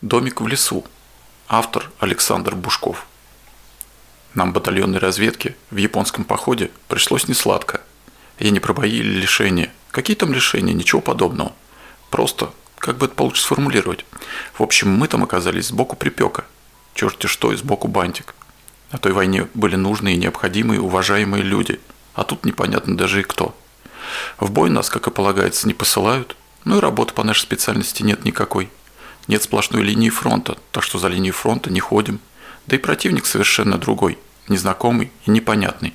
Домик в лесу. Автор Александр Бушков. Нам, батальонной разведке, в японском походе пришлось несладко. Я не про бои или лишения. Какие там лишения? Ничего подобного. Просто, как бы это получше сформулировать. В общем, мы там оказались сбоку припека. Черти что и сбоку бантик. На той войне были нужные, необходимые, уважаемые люди. А тут непонятно даже и кто. В бой нас, как и полагается, не посылают. Ну и работы по нашей специальности нет никакой. Нет сплошной линии фронта, так что за линию фронта не ходим. Да и противник совершенно другой, незнакомый и непонятный.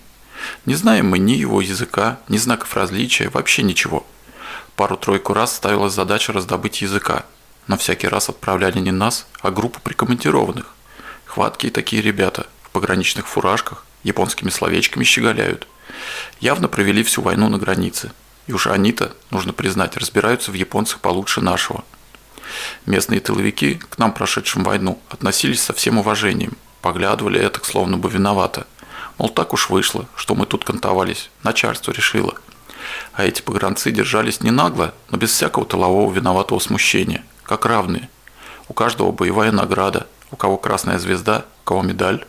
Не знаем мы ни его языка, ни знаков различия, вообще ничего. Пару-тройку раз ставилась задача раздобыть языка, но всякий раз отправляли не нас, а группу прикомандированных. Хваткие такие ребята, в пограничных фуражках, японскими словечками щеголяют. Явно провели всю войну на границе. И уж они-то, нужно признать, разбираются в японцах получше нашего. Местные тыловики, к нам прошедшим войну, относились со всем уважением, поглядывали это словно бы виновато. Мол, так уж вышло, что мы тут кантовались, начальство решило. А эти погранцы держались не нагло, но без всякого тылового виноватого смущения, как равные. У каждого боевая награда, у кого красная звезда, у кого медаль.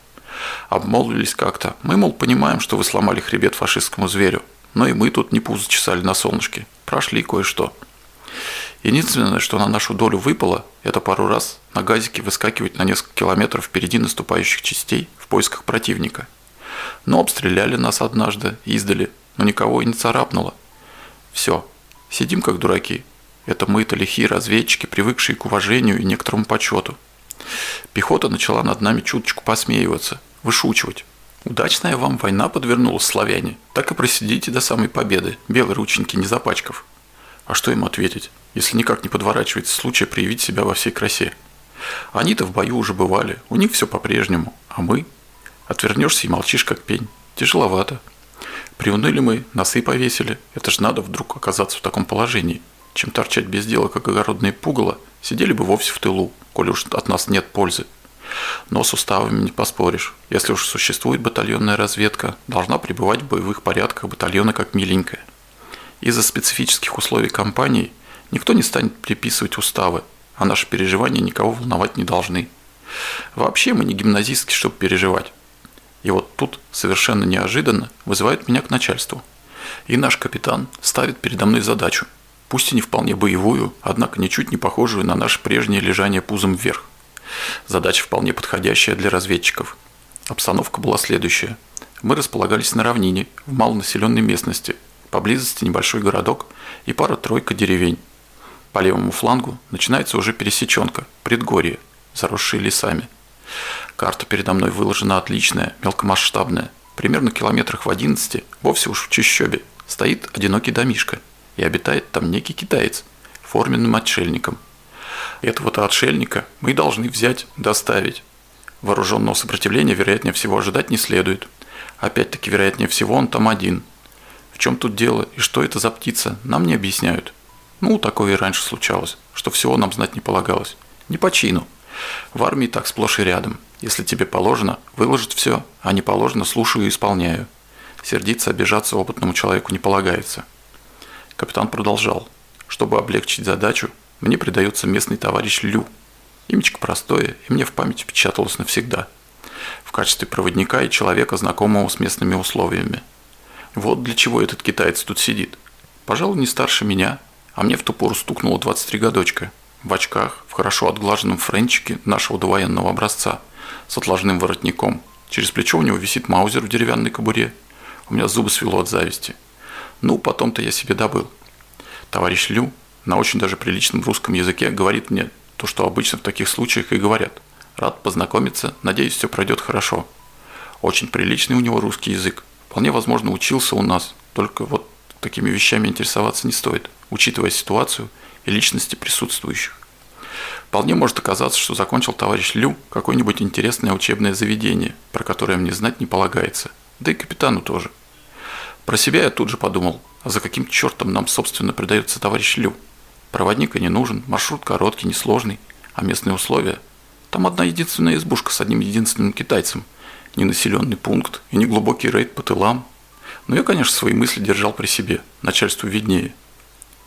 Обмолвились как-то. Мы, мол, понимаем, что вы сломали хребет фашистскому зверю, но и мы тут не пузо чесали на солнышке. Прошли кое-что. Единственное, что на нашу долю выпало, это пару раз на газике выскакивать на несколько километров впереди наступающих частей в поисках противника. Но обстреляли нас однажды, издали, но никого и не царапнуло. Все, сидим как дураки. Это мы-то лихие разведчики, привыкшие к уважению и некоторому почету. Пехота начала над нами чуточку посмеиваться, вышучивать. Удачная вам война подвернулась, славяне. Так и просидите до самой победы, белые рученьки не запачкав. А что им ответить, если никак не подворачивается случай проявить себя во всей красе? Они-то в бою уже бывали, у них все по-прежнему, а мы? Отвернешься и молчишь как пень. Тяжеловато. Приуныли мы, носы повесили. Это ж надо вдруг оказаться в таком положении. Чем торчать без дела, как огородное пугало, сидели бы вовсе в тылу, коли уж от нас нет пользы. Но с уставами не поспоришь. Если уж существует батальонная разведка, должна пребывать в боевых порядках батальона как миленькая. Из-за специфических условий кампании никто не станет приписывать уставы, а наши переживания никого волновать не должны. Вообще мы не гимназистки, чтобы переживать. И вот тут совершенно неожиданно вызывают меня к начальству. И наш капитан ставит передо мной задачу, пусть и не вполне боевую, однако ничуть не похожую на наше прежнее лежание пузом вверх. Задача вполне подходящая для разведчиков. Обстановка была следующая. Мы располагались на равнине, в малонаселенной местности, поблизости небольшой городок и пара-тройка деревень. По левому флангу начинается уже пересеченка, предгорье, заросшие лесами. Карта передо мной выложена отличная, мелкомасштабная. Примерно километрах в 11, вовсе уж в чащобе, стоит одинокий домишко, и обитает там некий китаец, форменным отшельником. Этого-то отшельника мы и должны взять, доставить. Вооруженного сопротивления, вероятнее всего, ожидать не следует. Опять-таки, вероятнее всего, он там один. В чем тут дело и что это за птица, нам не объясняют. Ну, такое и раньше случалось, что всего нам знать не полагалось. Не по чину. В армии так сплошь и рядом. Если тебе положено, выложить все, а не положено, слушаю и исполняю. Сердиться, обижаться опытному человеку не полагается. Капитан продолжал. Чтобы облегчить задачу, мне придается местный товарищ Лю. Имечко простое, и мне в память впечаталось навсегда. В качестве проводника и человека, знакомого с местными условиями. Вот для чего этот китаец тут сидит. Пожалуй, не старше меня, а мне в ту пору стукнуло 23 годочка. В очках, в хорошо отглаженном френчике нашего довоенного образца, с отложным воротником. Через плечо у него висит маузер в деревянной кобуре. У меня зубы свело от зависти. Ну, потом-то я себе добыл. Товарищ Лю на очень даже приличном русском языке говорит мне то, что обычно в таких случаях и говорят. Рад познакомиться, надеюсь, все пройдет хорошо. Очень приличный у него русский язык. Вполне возможно, учился у нас. Только вот такими вещами интересоваться не стоит, учитывая ситуацию и личности присутствующих. Вполне может оказаться, что закончил товарищ Лю какое-нибудь интересное учебное заведение, про которое мне знать не полагается. Да и капитану тоже. Про себя я тут же подумал, а за каким чертом нам, собственно, придается товарищ Лю? Проводника не нужен, маршрут короткий, несложный, а местные условия. Там одна единственная избушка с одним единственным китайцем, ненаселенный пункт и неглубокий рейд по тылам. Но я, конечно, свои мысли держал при себе, начальству виднее.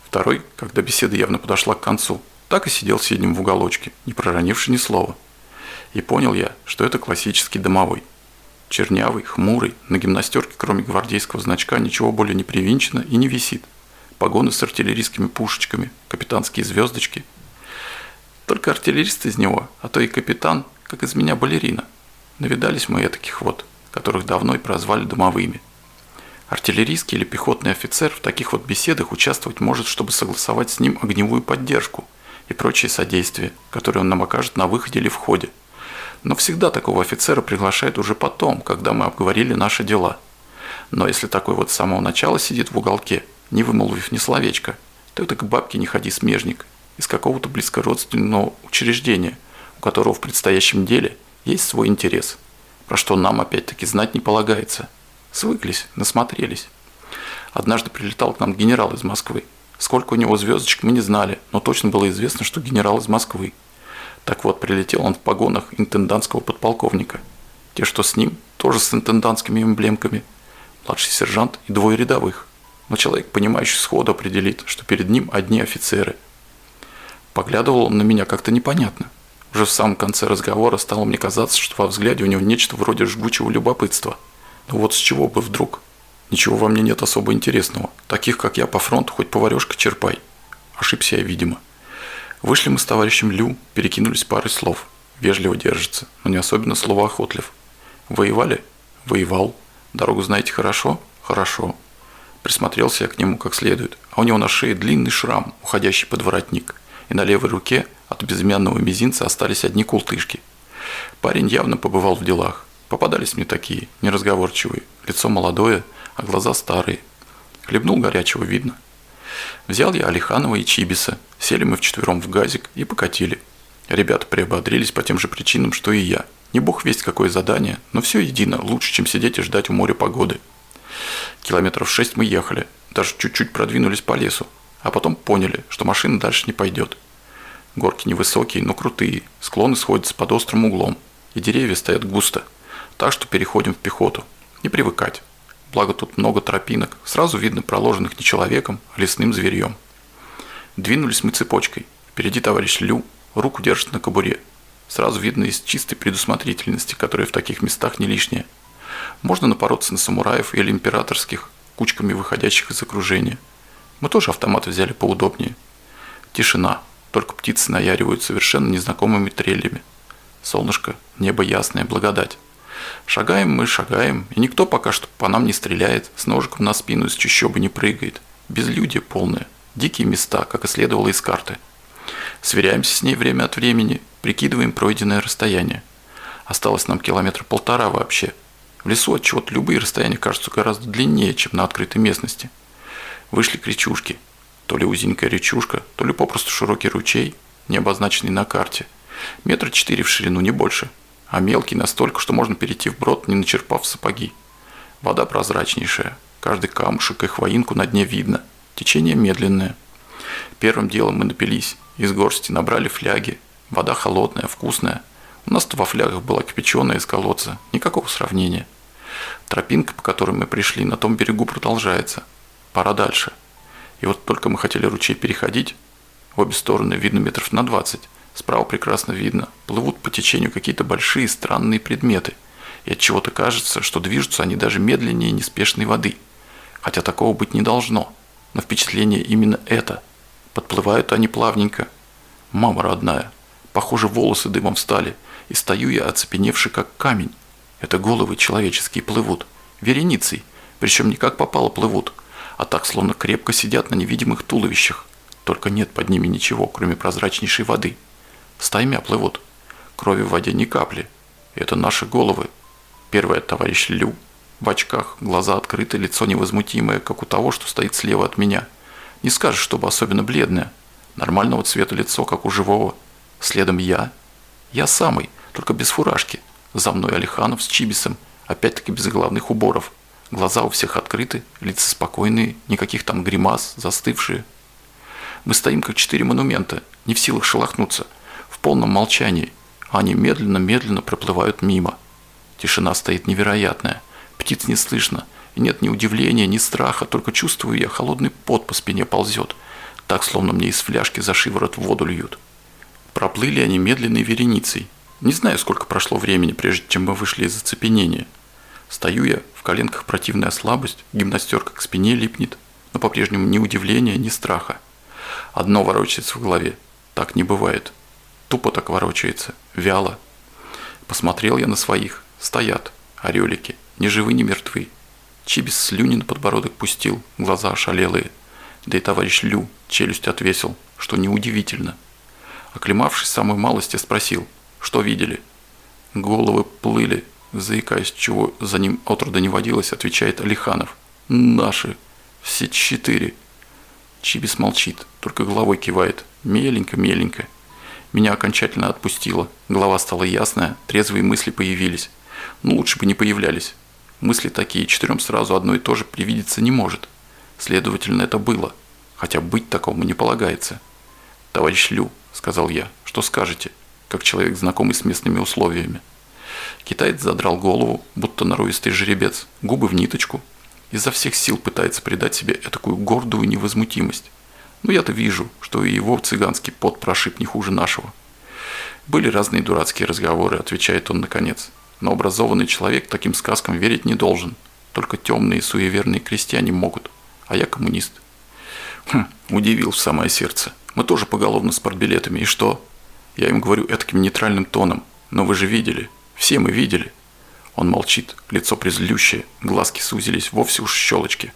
Второй, когда беседа явно подошла к концу, Так и сидел сиднем в уголочке, не проронивши ни слова. И понял я, что это классический домовой. Чернявый, хмурый, на гимнастерке кроме гвардейского значка ничего более не привинчено и не висит. Погоны с артиллерийскими пушечками, капитанские звездочки. Только артиллерист из него, а то и капитан, как из меня балерина. Навидались мы этаких вот, которых давно и прозвали домовыми. Артиллерийский или пехотный офицер в таких вот беседах участвовать может, чтобы согласовать с ним огневую поддержку и прочие содействия, которые он нам окажет на выходе или входе. Но всегда такого офицера приглашают уже потом, когда мы обговорили наши дела. Но если такой вот с самого начала сидит в уголке, не вымолвив ни словечка, то это к бабке не ходи, смежник, из какого-то близкородственного учреждения, у которого в предстоящем деле есть свой интерес, про что нам опять-таки знать не полагается. Свыклись, насмотрелись. Однажды прилетал к нам генерал из Москвы. Сколько у него звездочек мы не знали, но точно было известно, что генерал из Москвы. Так вот, прилетел он в погонах интендантского подполковника. Те, что с ним, тоже с интендантскими эмблемками. Младший сержант и двое рядовых. Но человек, понимающий сходу, определит, что перед ним одни офицеры. Поглядывал он на меня как-то непонятно. Уже в самом конце разговора стало мне казаться, что во взгляде у него нечто вроде жгучего любопытства. Но вот с чего бы вдруг? Ничего во мне нет особо интересного. Таких, как я, по фронту хоть поварешка черпай. Ошибся я, видимо. Вышли мы с товарищем Лю, перекинулись парой слов. Вежливо держится, но не особенно словоохотлив. Воевали? Воевал. Дорогу знаете хорошо? Хорошо. Присмотрелся я к нему как следует, а у него на шее длинный шрам, уходящий под воротник, и на левой руке от безымянного мизинца остались одни култышки. Парень явно побывал в делах. Попадались мне такие, неразговорчивые, лицо молодое, а глаза старые. Хлебнул горячего, видно. Взял я Алиханова и Чибиса, сели мы вчетвером в газик и покатили. Ребята приободрились по тем же причинам, что и я. Не бог весть какое задание, но все едино, лучше, чем сидеть и ждать у моря погоды. Километров 6 мы ехали, даже чуть-чуть продвинулись по лесу, а потом поняли, что машина дальше не пойдет. Горки невысокие, но крутые, склоны сходятся под острым углом, и деревья стоят густо, так что переходим в пехоту. Не привыкать. Благо тут много тропинок, сразу видно проложенных не человеком, а лесным зверьем. Двинулись мы цепочкой. Впереди товарищ Лю, руку держит на кобуре. Сразу видно из чистой предусмотрительности, которая в таких местах не лишняя. Можно напороться на самураев или императорских, кучками выходящих из окружения. Мы тоже автоматы взяли поудобнее. Тишина, только птицы наяривают совершенно незнакомыми трелями. Солнышко, небо ясное, благодать. Шагаем мы, шагаем, и никто пока что по нам не стреляет, с ножиком на спину из чащобы не прыгает. Безлюдье полное, дикие места, как и следовало из карты. Сверяемся с ней время от времени, прикидываем пройденное расстояние. Осталось нам 1,5 километра вообще. В лесу отчего-то любые расстояния кажутся гораздо длиннее, чем на открытой местности. Вышли к речушке. То ли узенькая речушка, то ли попросту широкий ручей, не обозначенный на карте. 4 метра в ширину, не больше. А мелкий настолько, что можно перейти вброд, не начерпав сапоги. Вода прозрачнейшая, каждый камушек и хвоинку на дне видно. Течение медленное. Первым делом мы напились, из горсти набрали фляги. Вода холодная, вкусная. У нас-то во флягах была кипяченая из колодца, никакого сравнения. Тропинка, по которой мы пришли, на том берегу продолжается. Пора дальше. И вот только мы хотели ручей переходить, в обе стороны видно 20 метров. Справа прекрасно видно, плывут по течению какие-то большие странные предметы, и от чего-то кажется, что движутся они даже медленнее неспешной воды. Хотя такого быть не должно, но впечатление именно это. Подплывают они плавненько. Мама родная, похоже, волосы дымом встали, и стою я оцепеневший как камень. Это головы человеческие плывут, вереницей, причем не как попало плывут, а так словно крепко сидят на невидимых туловищах. Только нет под ними ничего, кроме прозрачнейшей воды. Стаймя плывут. Крови в воде ни капли. Это наши головы. Первый товарищ Лю. В очках, глаза открыты, лицо невозмутимое, как у того, что стоит слева от меня. Не скажешь, чтобы особенно бледное. Нормального цвета лицо, как у живого. Следом я. Я самый, только без фуражки. За мной Алиханов с Чибисом, опять-таки без головных уборов. Глаза у всех открыты, лица спокойные, никаких там гримас, застывшие. Мы стоим, как 4 монумента, не в силах шелохнуться. В полном молчании, а они медленно-медленно проплывают мимо. Тишина стоит невероятная, птиц не слышно, и нет ни удивления, ни страха, только чувствую я, холодный пот по спине ползет. Так, словно мне из фляжки за шиворот в воду льют. Проплыли они медленной вереницей. Не знаю, сколько прошло времени, прежде чем мы вышли из оцепенения. Стою я, в коленках противная слабость, гимнастерка к спине липнет, но по-прежнему ни удивления, ни страха. Одно ворочается в голове. Так не бывает. Тупо так ворочается, вяло. Посмотрел я на своих. Стоят, орелики, ни живы, ни мертвы. Чибис слюни на подбородок пустил, глаза ошалелые. Да и товарищ Лю челюсть отвесил, что неудивительно. Оклемавшись самой малости, спросил, что видели. Головы плыли, заикаясь, чего за ним отрода не водилось, отвечает Алиханов. Наши, все 4. Чибис молчит, только головой кивает, меленько-меленько. Меня окончательно отпустило, голова стала ясная, трезвые мысли появились. Ну, лучше бы не появлялись. Мысли такие, 4 сразу одно и то же привидеться не может. Следовательно, это было, хотя быть такому не полагается. «Товарищ Лю», — сказал я, — «что скажете, как человек, знакомый с местными условиями?» Китаец задрал голову, будто норовистый жеребец, губы в ниточку. Изо всех сил пытается придать себе этакую гордую невозмутимость. Но я-то вижу, что и его цыганский пот прошиб не хуже нашего. Были разные дурацкие разговоры, отвечает он наконец. Но образованный человек таким сказкам верить не должен. Только темные суеверные крестьяне могут. А я коммунист. Удивил в самое сердце. Мы тоже поголовно с партбилетами. И что? Я им говорю этаким нейтральным тоном. Но вы же видели. Все мы видели. Он молчит, лицо презлющее, глазки сузились, вовсе уж щелочки.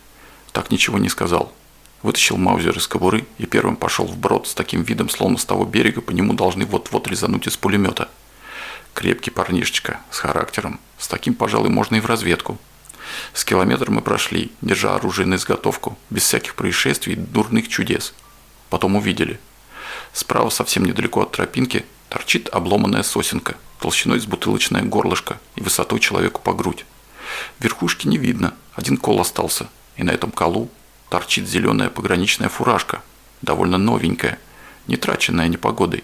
Так ничего не сказал. Вытащил маузер из кобуры и первым пошел вброд с таким видом, словно с того берега по нему должны вот-вот резануть из пулемета. Крепкий парнишечка, с характером. С таким, пожалуй, можно и в разведку. С километра мы прошли, держа оружие на изготовку, без всяких происшествий и дурных чудес. Потом увидели. Справа, совсем недалеко от тропинки, торчит обломанная сосенка, толщиной с бутылочное горлышко и высотой человеку по грудь. Верхушки не видно, один кол остался, и на этом колу торчит зеленая пограничная фуражка, довольно новенькая, не траченная непогодой.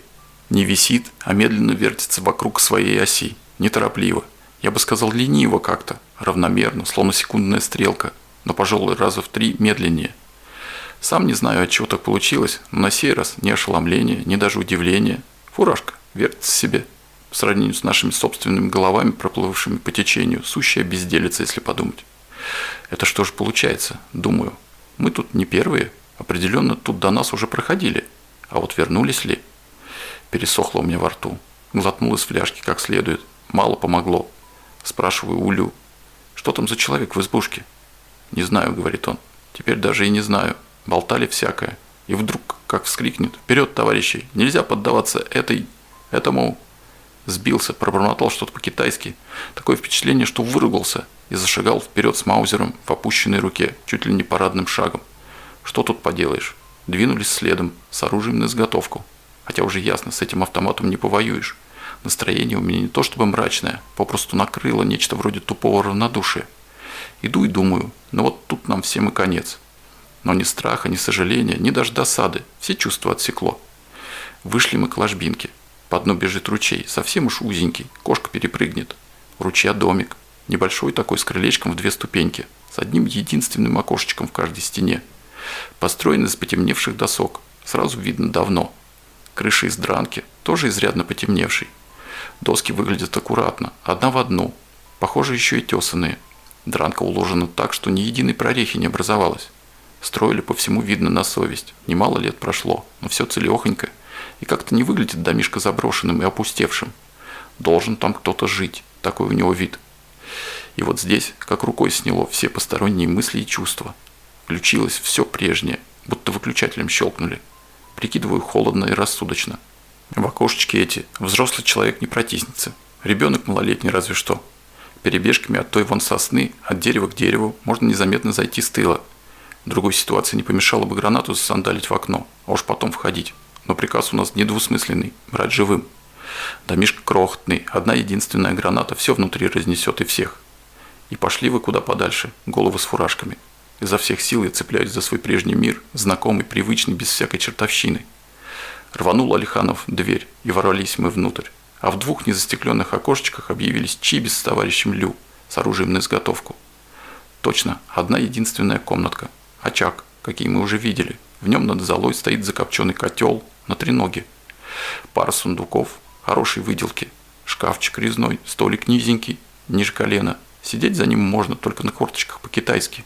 Не висит, а медленно вертится вокруг своей оси, неторопливо. Я бы сказал, лениво как-то, равномерно, словно секундная стрелка, но, пожалуй, раза в 3 медленнее. Сам не знаю, от чего так получилось, но на сей раз ни ошеломления, ни даже удивления. Фуражка вертится себе. По сравнению с нашими собственными головами, проплывшими по течению, сущая безделица, если подумать. Это что же получается, думаю. Мы тут не первые, определенно тут до нас уже проходили. А вот вернулись ли? Пересохло у меня во рту. Глотнул из фляжки как следует. Мало помогло. Спрашиваю у Лю. Что там за человек в избушке? Не знаю, говорит он. Теперь даже и не знаю. Болтали всякое. И вдруг, как вскрикнет. Вперед, товарищи! Нельзя поддаваться этому... Сбился, пробормотал что-то по-китайски. Такое впечатление, что выругался. И зашагал вперед с маузером в опущенной руке, чуть ли не парадным шагом. Что тут поделаешь? Двинулись следом, с оружием на изготовку. Хотя уже ясно, с этим автоматом не повоюешь. Настроение у меня не то чтобы мрачное, попросту накрыло нечто вроде тупого равнодушия. Иду и думаю, ну вот тут нам всем и конец. Но ни страха, ни сожаления, ни даже досады, все чувства отсекло. Вышли мы к ложбинке. По дну бежит ручей, совсем уж узенький, кошка перепрыгнет. У ручья домик, небольшой такой, с крылечком в 2 ступеньки, с одним единственным окошечком в каждой стене. Построен из потемневших досок, сразу видно давно. Крыша из дранки, тоже изрядно потемневшей. Доски выглядят аккуратно, одна в одну, похоже, еще и тесаные. Дранка уложена так, что ни единой прорехи не образовалось. Строили по всему видно на совесть, немало лет прошло, но все целехонько. И как-то не выглядит домишко заброшенным и опустевшим. Должен там кто-то жить, такой у него вид. И вот здесь, как рукой сняло все посторонние мысли и чувства. Включилось все прежнее, будто выключателем щелкнули. Прикидываю холодно и рассудочно. В окошечки эти взрослый человек не протиснется. Ребенок малолетний разве что. Перебежками от той вон сосны, от дерева к дереву, можно незаметно зайти с тыла. В другой ситуации не помешало бы гранату засандалить в окно, а уж потом входить. Но приказ у нас недвусмысленный – брать живым. Домишко крохотный, одна единственная граната все внутри разнесет и всех. И пошли вы куда подальше, головы с фуражками. Изо всех сил я цепляюсь за свой прежний мир, знакомый, привычный, без всякой чертовщины. Рванул Алиханов дверь, и ворвались мы внутрь. А в 2 незастекленных окошечках объявились Чибис с товарищем Лю, с оружием на изготовку. Точно, одна единственная комнатка. Очаг, какие мы уже видели. В нем над золой стоит закопченный котел на треноге. Пара сундуков, хорошей выделки. Шкафчик резной, столик низенький, ниже колена. Сидеть за ним можно только на корточках по-китайски.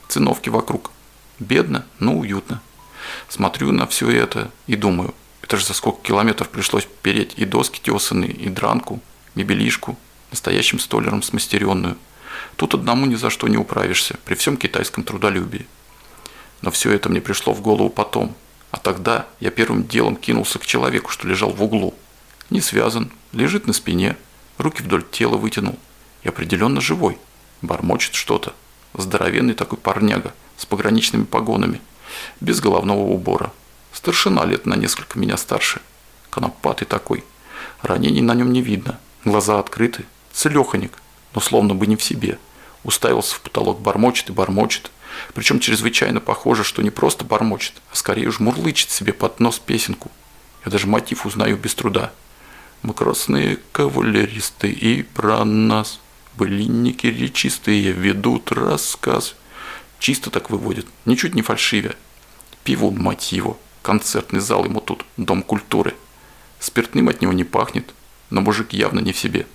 Циновки вокруг. Бедно, но уютно. Смотрю на все это и думаю, это же за сколько километров пришлось переть и доски тесаные, и дранку, мебелишку, настоящим столяром смастеренную. Тут одному ни за что не управишься, при всем китайском трудолюбии. Но все это мне пришло в голову потом. А тогда я первым делом кинулся к человеку, что лежал в углу. Не связан, лежит на спине, руки вдоль тела вытянул. И определенно живой. Бормочет что-то. Здоровенный такой парняга, с пограничными погонами, без головного убора. Старшина лет на несколько меня старше. Конопатый такой. Ранений на нем не видно. Глаза открыты. Целеханик, но словно бы не в себе. Уставился в потолок, бормочет и бормочет. Причем чрезвычайно похоже, что не просто бормочет, а скорее уж мурлычет себе под нос песенку. Я даже мотив узнаю без труда. Мы красные кавалеристы, и про нас былинники речистые ведут рассказ. Чисто так выводит, ничуть не фальшивя. Пивун, мать его, концертный зал ему тут, дом культуры. Спиртным от него не пахнет, но мужик явно не в себе.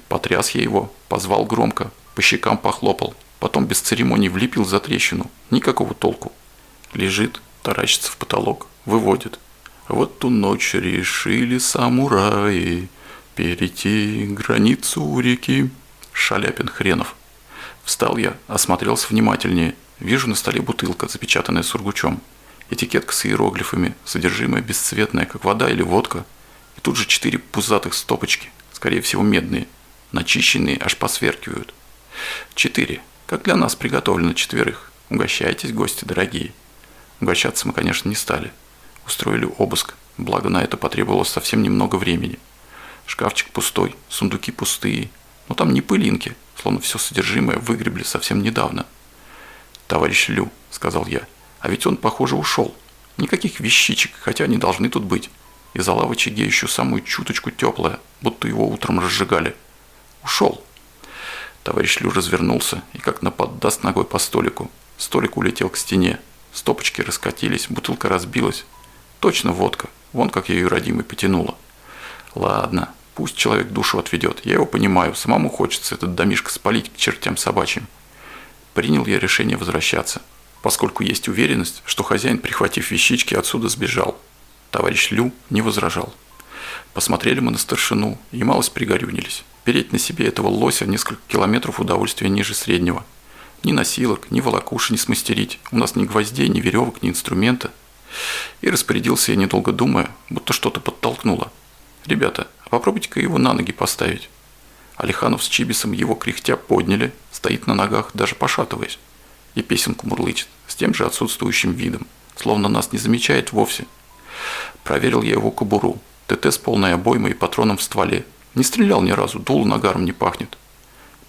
Потряс я его, позвал громко, по щекам похлопал, потом без церемоний влепил за трещину. Никакого толку. Лежит, таращится в потолок, выводит. В эту ночь решили самураи перейти границу у реки. Шаляпин хренов. Встал я, осмотрелся внимательнее. Вижу на столе бутылка, запечатанная сургучом. Этикетка с иероглифами, содержимое бесцветное, как вода или водка. И тут же 4 пузатых стопочки, скорее всего медные, начищенные, аж посверкивают. 4. Как для нас приготовлено 4. Угощайтесь, гости дорогие. Угощаться мы, конечно, не стали. Устроили обыск, благо на это потребовалось совсем немного времени. Шкафчик пустой, сундуки пустые, но там не пылинки, словно все содержимое выгребли совсем недавно. «Товарищ Лю», — сказал я, — «а ведь он, похоже, ушел. Никаких вещичек, хотя они должны тут быть. И зола в очаге еще самую чуточку теплая, будто его утром разжигали. Ушел». Товарищ Лю развернулся и как наподдаст ногой по столику. Столик улетел к стене, стопочки раскатились, бутылка разбилась. Точно водка, вон как я ее родимой потянула. Ладно, пусть человек душу отведет, я его понимаю, самому хочется этот домишко спалить к чертям собачьим. Принял я решение возвращаться, поскольку есть уверенность, что хозяин, прихватив вещички, отсюда сбежал. Товарищ Лю не возражал. Посмотрели мы на старшину и малость пригорюнились. Переть на себе этого лося несколько километров удовольствия ниже среднего. Ни носилок, ни волокуши не смастерить, у нас ни гвоздей, ни веревок, ни инструмента. И распорядился я, недолго думая, будто что-то подтолкнуло. «Ребята, а попробуйте-ка его на ноги поставить». Алиханов с Чибисом его кряхтя подняли, стоит на ногах, даже пошатываясь. И песенку мурлычет, с тем же отсутствующим видом, словно нас не замечает вовсе. Проверил я его кобуру, ТТ с полной обоймой и патроном в стволе. Не стрелял ни разу, дул нагаром не пахнет.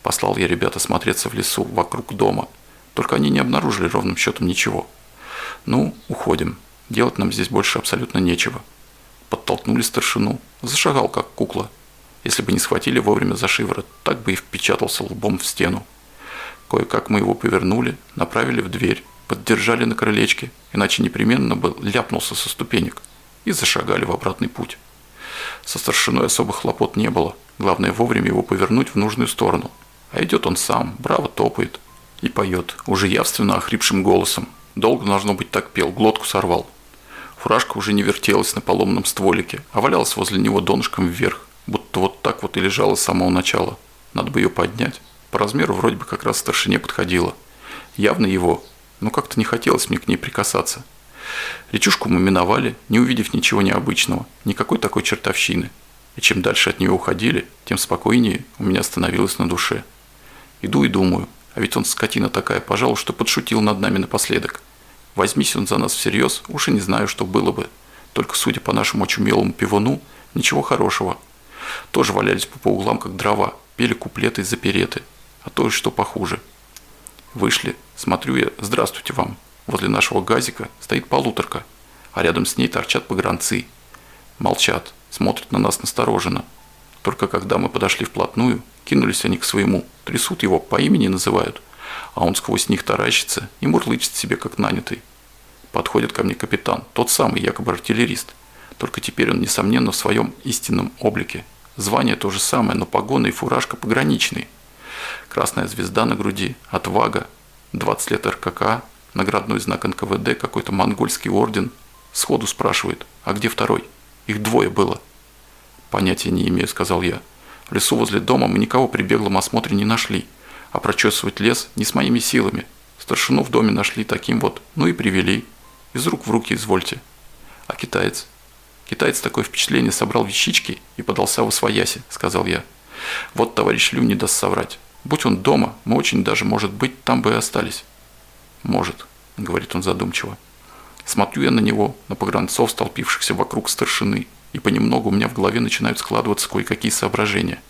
Послал я ребят осмотреться в лесу, вокруг дома. Только они не обнаружили ровным счетом ничего. Ну, уходим. Делать нам здесь больше абсолютно нечего. Подтолкнули старшину. Зашагал, как кукла. Если бы не схватили вовремя за шиворот, так бы и впечатался лбом в стену. Кое-как мы его повернули, направили в дверь, поддержали на крылечке, иначе непременно бы ляпнулся со ступенек, и зашагали в обратный путь. Со старшиной особых хлопот не было. Главное вовремя его повернуть в нужную сторону. А идет он сам, браво топает. И поет, уже явственно охрипшим голосом. Долго, должно быть, так пел, глотку сорвал. Фуражка уже не вертелась на поломном стволике, а валялась возле него донышком вверх, будто вот так вот и лежала с самого начала. Надо бы ее поднять. По размеру вроде бы как раз старшине подходила. Явно его, но как-то не хотелось мне к ней прикасаться. Речушку мы миновали, не увидев ничего необычного, никакой такой чертовщины. И чем дальше от нее уходили, тем спокойнее у меня становилось на душе. Иду и думаю, а ведь он, скотина такая, пожалуй, что подшутил над нами напоследок. Возьмись он за нас всерьез, уж и не знаю, что было бы. Только, судя по нашему очумелому пивуну, ничего хорошего. Тоже валялись по углам, как дрова, пели куплеты из опереты, а то и что похуже. Вышли, смотрю я, здравствуйте вам. Возле нашего газика стоит полуторка, а рядом с ней торчат погранцы. Молчат, смотрят на нас настороженно. Только когда мы подошли вплотную, кинулись они к своему, трясут его, по имени называют, а он сквозь них таращится и мурлычет себе, как нанятый. Подходит ко мне капитан, тот самый якобы артиллерист. Только теперь он, несомненно, в своем истинном облике. Звание то же самое, но погоны и фуражка пограничные. Красная звезда на груди, отвага, 20 лет РКК, наградной знак НКВД, какой-то монгольский орден. Сходу спрашивает, а где второй? Их двое было. Понятия не имею, сказал я. В лесу возле дома мы никого при беглом осмотре не нашли, а прочесывать лес не с моими силами. Старшину в доме нашли таким вот, ну и привели. Из рук в руки извольте. А китаец? Китаец такое впечатление собрал вещички и подался в освояси, сказал я. Вот товарищ Лю не даст соврать. Будь он дома, мы очень даже, может быть, там бы и остались. Может, говорит он задумчиво. Смотрю я на него, на погранцов, столпившихся вокруг старшины, и понемногу у меня в голове начинают складываться кое-какие соображения.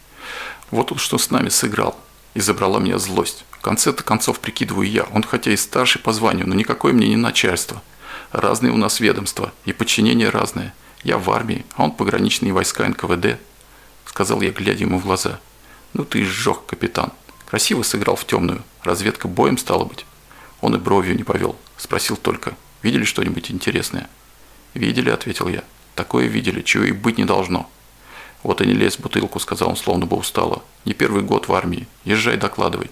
Вот он что с нами сыграл, и забрала меня злость. В конце-то концов прикидываю я, он хотя и старший по званию, но никакое мне не начальство. Разные у нас ведомства, и подчинение разное. Я в армии, а он пограничные войска НКВД, сказал я, глядя ему в глаза. Ну ты сжег, капитан. Красиво сыграл в темную. Разведка боем стала быть. Он и бровью не повел. Спросил только, видели что-нибудь интересное? Видели, ответил я. Такое видели, чего и быть не должно. Вот и не лезь в бутылку, сказал он, словно бы устало. Не первый год в армии. Езжай, докладывай.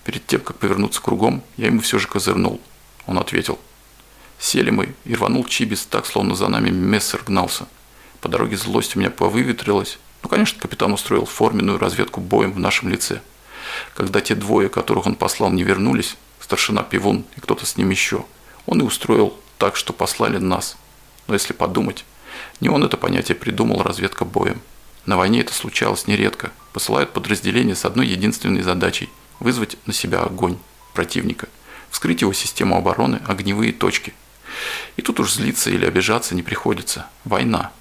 Перед тем, как повернуться кругом, я ему все же козырнул. Он ответил. Сели мы, и рванул Чибис так, словно за нами мессер гнался. По дороге злость у меня повыветрилась. Ну, конечно, капитан устроил форменную разведку боем в нашем лице. Когда те двое, которых он послал, не вернулись, старшина Пивун и кто-то с ним еще, он и устроил так, что послали нас. Но если подумать, не он это понятие придумал, разведка боем. На войне это случалось нередко. Посылают подразделение с одной единственной задачей – вызвать на себя огонь противника, вскрыть его систему обороны, огневые точки. И тут уж злиться или обижаться не приходится. Война.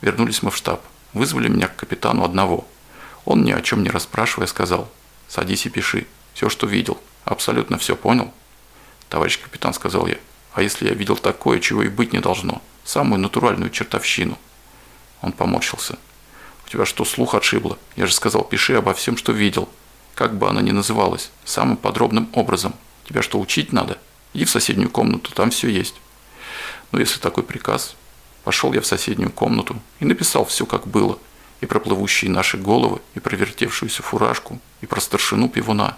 Вернулись мы в штаб. Вызвали меня к капитану одного. Он, ни о чем не расспрашивая, сказал: «Садись и пиши. Все, что видел. Абсолютно все понял?» «Товарищ капитан», — сказал я, — «а если я видел такое, чего и быть не должно? Самую натуральную чертовщину?» Он поморщился. «У тебя что, слух отшибло? Я же сказал, пиши обо всем, что видел. Как бы она ни называлась, самым подробным образом. Тебя что, учить надо? Иди в соседнюю комнату, там все есть». Ну, если такой приказ. Пошел я в соседнюю комнату и написал все, как было. И про плывущие наши головы, и про вертевшуюся фуражку, и про старшину Пивуна.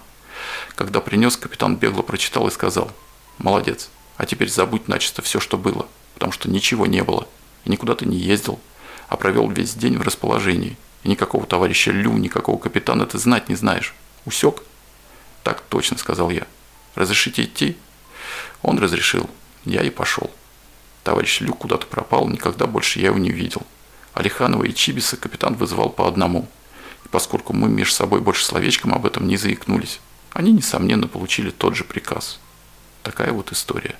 Когда принес, капитан бегло прочитал и сказал: «Молодец, а теперь забудь начисто все, что было, потому что ничего не было, и никуда ты не ездил, а провел весь день в расположении, и никакого товарища Лю, никакого капитана ты знать не знаешь. Усек?» «Так точно», — сказал я. «Разрешите идти?» Он разрешил. Я и пошел. Товарищ Лю куда-то пропал, никогда больше я его не видел. Алиханова и Чибиса капитан вызывал по одному. И поскольку мы между собой больше словечком об этом не заикнулись, они, несомненно, получили тот же приказ. Такая вот история.